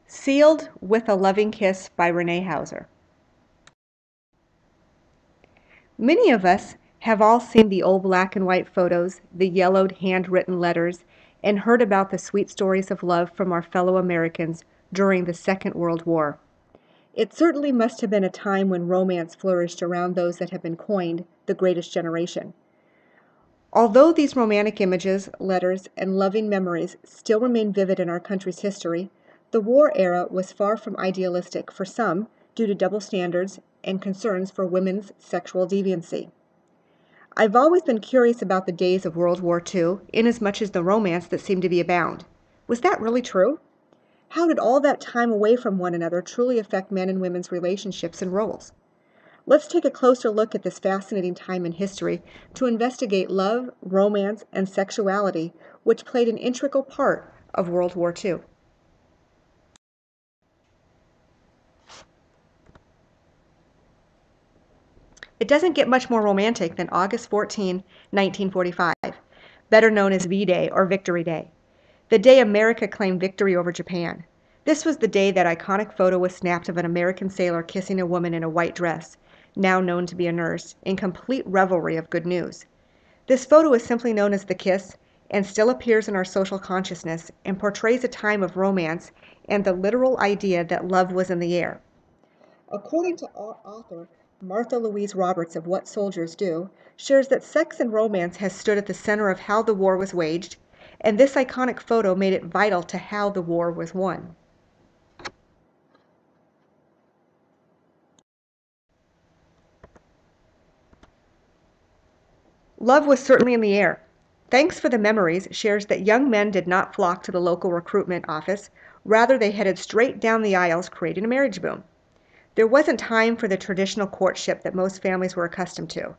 Sealed with a Loving Kiss by Renee. Many of us have all seen the old black and white photos, the yellowed handwritten letters, and heard about the sweet stories of love from our fellow Americans during the Second World War. It certainly must have been a time when romance flourished around those that have been coined the greatest generation. Although these romantic images, letters, and loving memories still remain vivid in our country's history, the war era was far from idealistic for some due to double standards and concerns for women's sexual deviancy. I've always been curious about the days of World War II, inasmuch as the romance that seemed to be abound. Was that really true? How did all that time away from one another truly affect men and women's relationships and roles? Let's take a closer look at this fascinating time in history to investigate love, romance, and sexuality, which played an integral part of World War II. It doesn't get much more romantic than August 14, 1945, better known as V-Day or Victory Day, the day America claimed victory over Japan. This was the day that iconic photo was snapped of an American sailor kissing a woman in a white dress, now known to be a nurse, in complete revelry of good news. This photo is simply known as the kiss and still appears in our social consciousness and portrays a time of romance and the literal idea that love was in the air. According to author Martha Louise Roberts of What Soldiers Do, shares that sex and romance has stood at the center of how the war was waged, and this iconic photo made it vital to how the war was won. Love was certainly in the air. Thanks for the Memories shares that young men did not flock to the local recruitment office, rather they headed straight down the aisles, creating a marriage boom. There wasn't time for the traditional courtship that most families were accustomed to.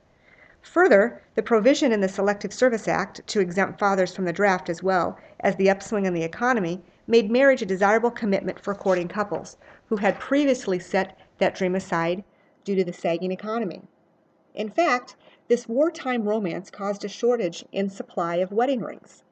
Further, the provision in the Selective Service Act to exempt fathers from the draft as well as the upswing in the economy made marriage a desirable commitment for courting couples who had previously set that dream aside due to the sagging economy. In fact, this wartime romance caused a shortage in supply of wedding rings.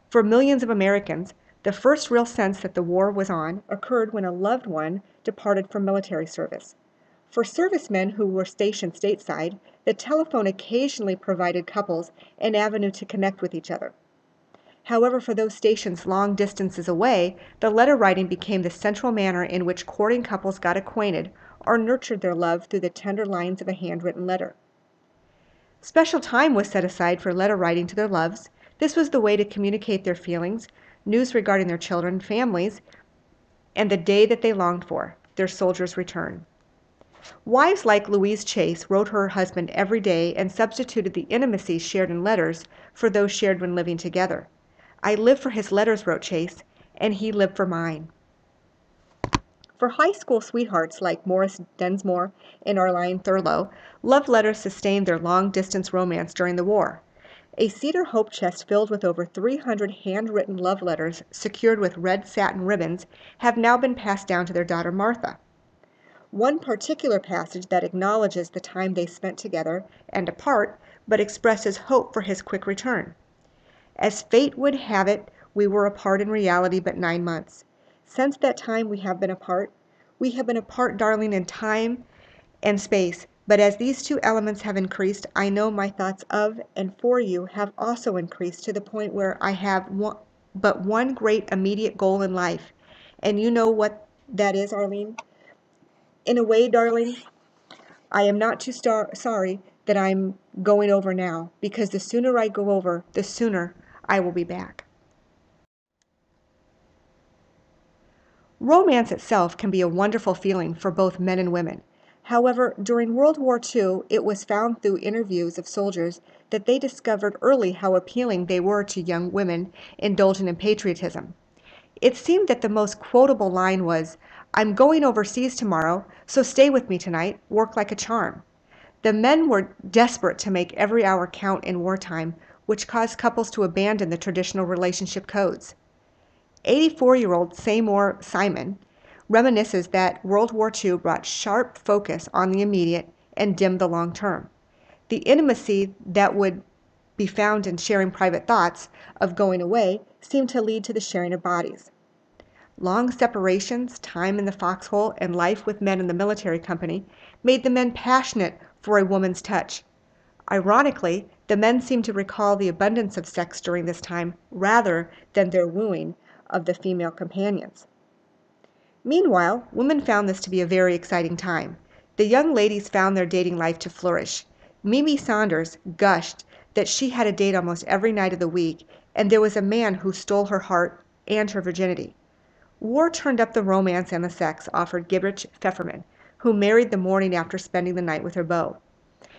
For millions of Americans, the first real sense that the war was on occurred when a loved one departed from military service. For servicemen who were stationed stateside, the telephone occasionally provided couples an avenue to connect with each other. However, for those stations long distances away, the letter writing became the central manner in which courting couples got acquainted or nurtured their love through the tender lines of a handwritten letter. Special time was set aside for letter writing to their loves. This was the way to communicate their feelings, news regarding their children, families, and the day that they longed for, their soldier's return. Wives like Louise Chase wrote her husband every day and substituted the intimacy shared in letters for those shared when living together. I live for his letters, wrote Chase, and he lived for mine. For high school sweethearts like Morris Densmore and Arline Thurlow, love letters sustained their long-distance romance during the war. A cedar hope chest filled with over 300 handwritten love letters secured with red satin ribbons have now been passed down to their daughter Martha. One particular passage that acknowledges the time they spent together and apart, but expresses hope for his quick return. As fate would have it, we were apart in reality but 9 months. Since that time we have been apart. We have been apart, darling, in time and space, but as these two elements have increased, I know my thoughts of and for you have also increased to the point where I have but one great immediate goal in life. And you know what that is, Arlene? In a way, darling, I am not too sorry that I'm going over now, because the sooner I go over, the sooner I will be back. Romance itself can be a wonderful feeling for both men and women. However, during World War II, it was found through interviews of soldiers that they discovered early how appealing they were to young women indulging in patriotism. It seemed that the most quotable line was, "I'm going overseas tomorrow, so stay with me tonight, work like a charm." The men were desperate to make every hour count in wartime, which caused couples to abandon the traditional relationship codes. 84-year-old Seymour Simon reminisces that World War II brought sharp focus on the immediate and dimmed the long term. The intimacy that would be found in sharing private thoughts of going away seemed to lead to the sharing of bodies. Long separations, time in the foxhole, and life with men in the military company made the men passionate for a woman's touch. Ironically, the men seemed to recall the abundance of sex during this time rather than their wooing of the female companions. Meanwhile, women found this to be a very exciting time. The young ladies found their dating life to flourish. Mimi Saunders gushed that she had a date almost every night of the week, and there was a man who stole her heart and her virginity. War turned up the romance and the sex, offered Gibbich Pfefferman, who married the morning after spending the night with her beau.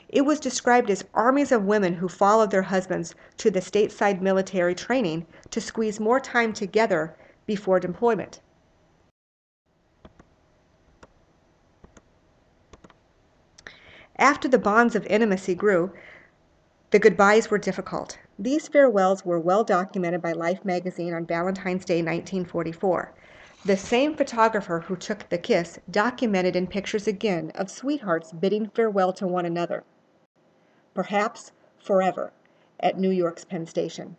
It was described as armies of women who followed their husbands to the stateside military training to squeeze more time together before deployment. After the bonds of intimacy grew, the goodbyes were difficult. These farewells were well documented by Life magazine on Valentine's Day 1944. The same photographer who took the kiss documented in pictures again of sweethearts bidding farewell to one another, perhaps forever, at New York's Penn Station.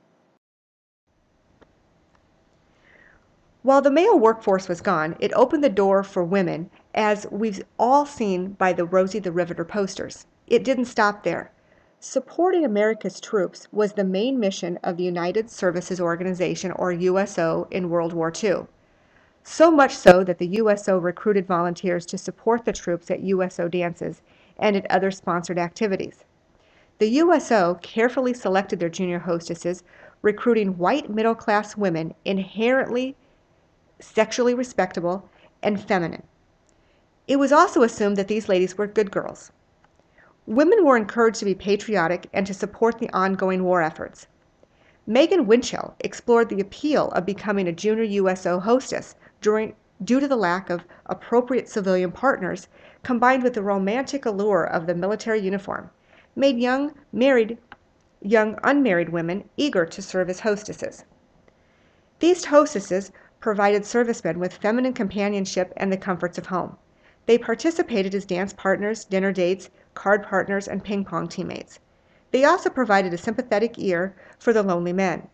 While the male workforce was gone, it opened the door for women, as we've all seen by the Rosie the Riveter posters. It didn't stop there. Supporting America's troops was the main mission of the United Services Organization, or USO, in World War II. So much so that the USO recruited volunteers to support the troops at USO dances and at other sponsored activities. The USO carefully selected their junior hostesses, recruiting white middle-class women inherently sexually respectable and feminine. It was also assumed that these ladies were good girls. Women were encouraged to be patriotic and to support the ongoing war efforts. Megan Winchell explored the appeal of becoming a junior USO hostess due to the lack of appropriate civilian partners, combined with the romantic allure of the military uniform, made young unmarried women eager to serve as hostesses. These hostesses provided servicemen with feminine companionship and the comforts of home. They participated as dance partners, dinner dates, card partners, and ping pong teammates. They also provided a sympathetic ear for the lonely men.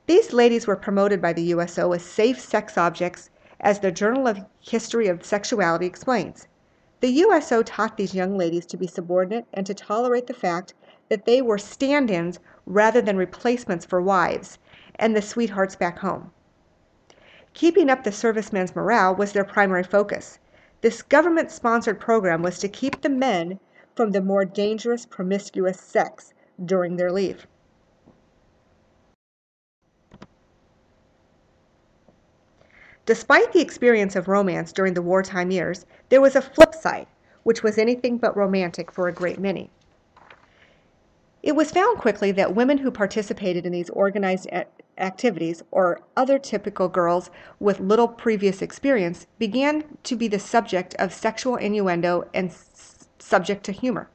These ladies were promoted by the USO as safe sex objects, as the Journal of History of Sexuality explains. The USO taught these young ladies to be subordinate and to tolerate the fact that they were stand-ins rather than replacements for wives and the sweethearts back home. Keeping up the servicemen's morale was their primary focus. This government-sponsored program was to keep the men from the more dangerous promiscuous sex during their leave. Despite the experience of romance during the wartime years, there was a flip side, which was anything but romantic for a great many. It was found quickly that women who participated in these organized activities, or other typical girls with little previous experience, began to be the subject of sexual innuendo and subject to humor.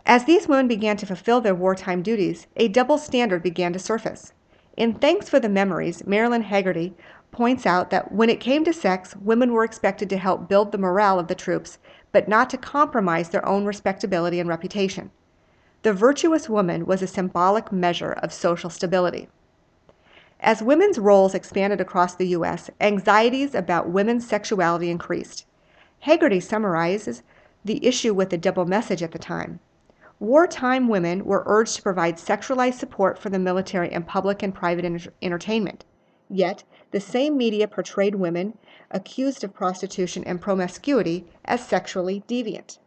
As these women began to fulfill their wartime duties, a double standard began to surface. In Thanks for the Memories, Marilyn Haggerty points out that when it came to sex, women were expected to help build the morale of the troops, but not to compromise their own respectability and reputation. The virtuous woman was a symbolic measure of social stability. As women's roles expanded across the U.S., anxieties about women's sexuality increased. Haggerty summarizes the issue with a double message at the time. Wartime women were urged to provide sexualized support for the military in public and private entertainment. Yet, the same media portrayed women accused of prostitution and promiscuity as sexually deviant.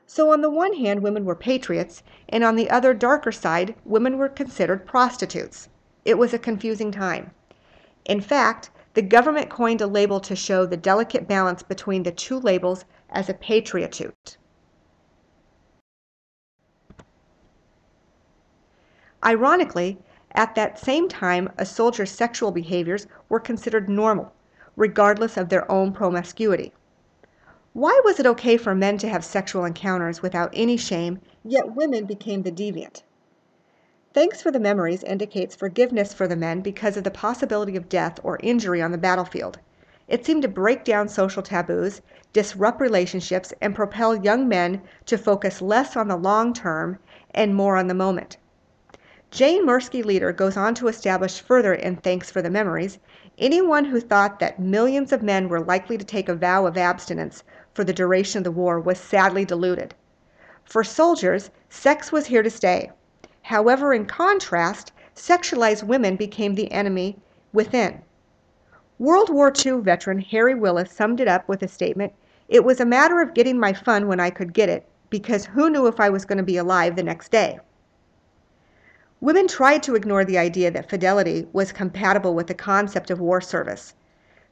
So on the one hand, women were patriots, and on the other, darker side, women were considered prostitutes. It was a confusing time. In fact, the government coined a label to show the delicate balance between the two labels as a patriotute. Ironically, at that same time, a soldier's sexual behaviors were considered normal, regardless of their own promiscuity. Why was it okay for men to have sexual encounters without any shame, yet women became the deviant? Thanks for the Memories indicates forgiveness for the men because of the possibility of death or injury on the battlefield. It seemed to break down social taboos, disrupt relationships, and propel young men to focus less on the long term and more on the moment. Jane Mirsky Leader goes on to establish further in Thanks for the Memories, anyone who thought that millions of men were likely to take a vow of abstinence for the duration of the war was sadly deluded. For soldiers, sex was here to stay. However, in contrast, sexualized women became the enemy within. World War II veteran Harry Willis summed it up with a statement, "It was a matter of getting my fun when I could get it, because who knew if I was going to be alive the next day?" Women tried to ignore the idea that fidelity was compatible with the concept of war service.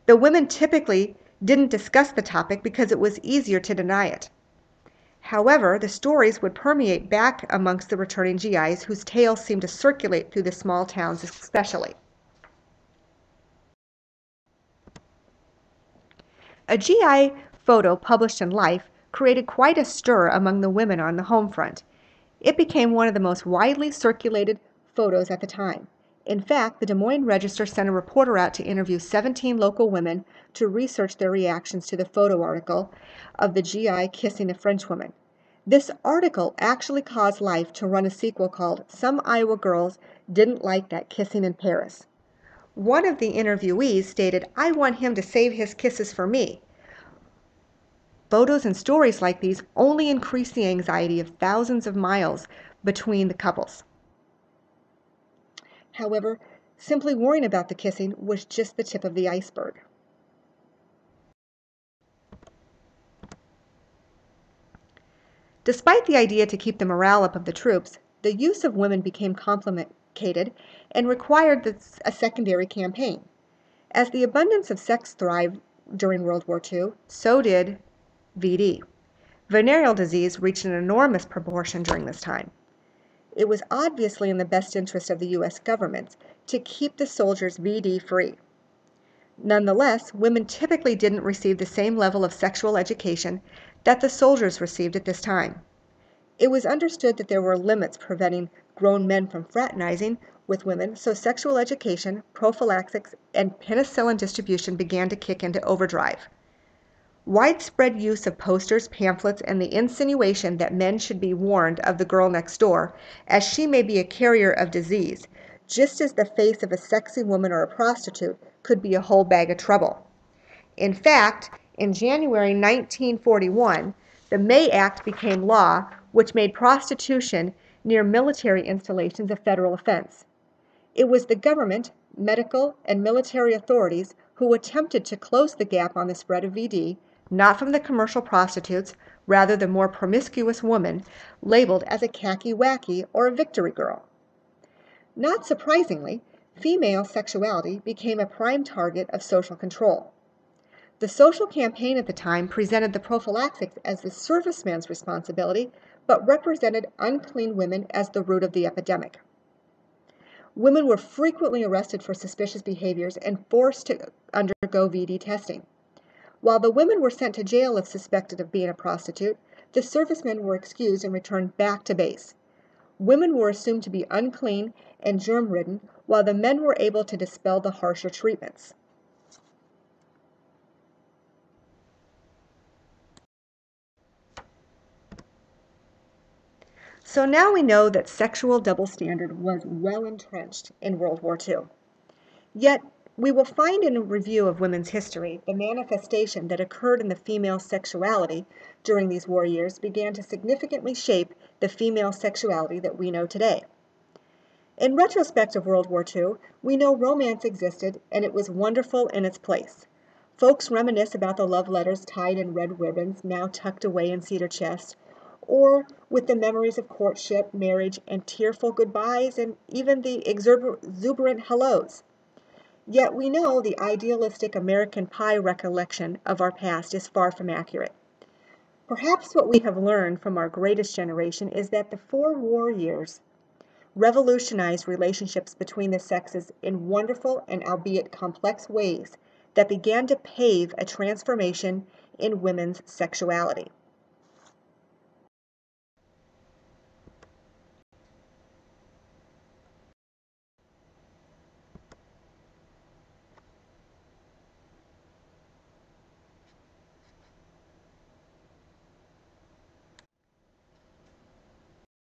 The women typically didn't discuss the topic because it was easier to deny it. However, the stories would permeate back amongst the returning GIs whose tales seemed to circulate through the small towns especially. A GI photo published in Life created quite a stir among the women on the home front. It became one of the most widely circulated photos at the time. In fact, the Des Moines Register sent a reporter out to interview 17 local women to research their reactions to the photo article of the GI kissing a Frenchwoman. This article actually caused Life to run a sequel called Some Iowa Girls Didn't Like That Kissing in Paris. One of the interviewees stated, "I want him to save his kisses for me." Photos and stories like these only increase the anxiety of thousands of miles between the couples. However, simply worrying about the kissing was just the tip of the iceberg. Despite the idea to keep the morale up of the troops, the use of women became complicated and required a secondary campaign. As the abundance of sex thrived during World War II, so did VD. Venereal disease reached an enormous proportion during this time. It was obviously in the best interest of the U.S. government to keep the soldiers VD free. Nonetheless, women typically didn't receive the same level of sexual education that the soldiers received at this time. It was understood that there were limits preventing grown men from fraternizing with women, so sexual education, prophylaxis, and penicillin distribution began to kick into overdrive. Widespread use of posters, pamphlets, and the insinuation that men should be warned of the girl next door, as she may be a carrier of disease, just as the face of a sexy woman or a prostitute could be a whole bag of trouble. In fact, in January 1941, the May Act became law, which made prostitution near military installations a federal offense. It was the government, medical, and military authorities who attempted to close the gap on the spread of VD, not from the commercial prostitutes, rather the more promiscuous woman, labeled as a khaki wacky or a victory girl. Not surprisingly, female sexuality became a prime target of social control. The social campaign at the time presented the prophylaxis as the serviceman's responsibility, but represented unclean women as the root of the epidemic. Women were frequently arrested for suspicious behaviors and forced to undergo VD testing. While the women were sent to jail if suspected of being a prostitute, the servicemen were excused and returned back to base. Women were assumed to be unclean and germ-ridden, while the men were able to dispel the harsher treatments. So now we know that sexual double standard was well entrenched in World War II. Yet, we will find in a review of women's history the manifestation that occurred in the female sexuality during these war years began to significantly shape the female sexuality that we know today. In retrospect of World War II, we know romance existed and it was wonderful in its place. Folks reminisce about the love letters tied in red ribbons, now tucked away in cedar chests, or with the memories of courtship, marriage, and tearful goodbyes, and even the exuberant hellos. Yet we know the idealistic American Pie recollection of our past is far from accurate. Perhaps what we have learned from our greatest generation is that the 4 war years revolutionized relationships between the sexes in wonderful and albeit complex ways that began to pave a transformation in women's sexuality.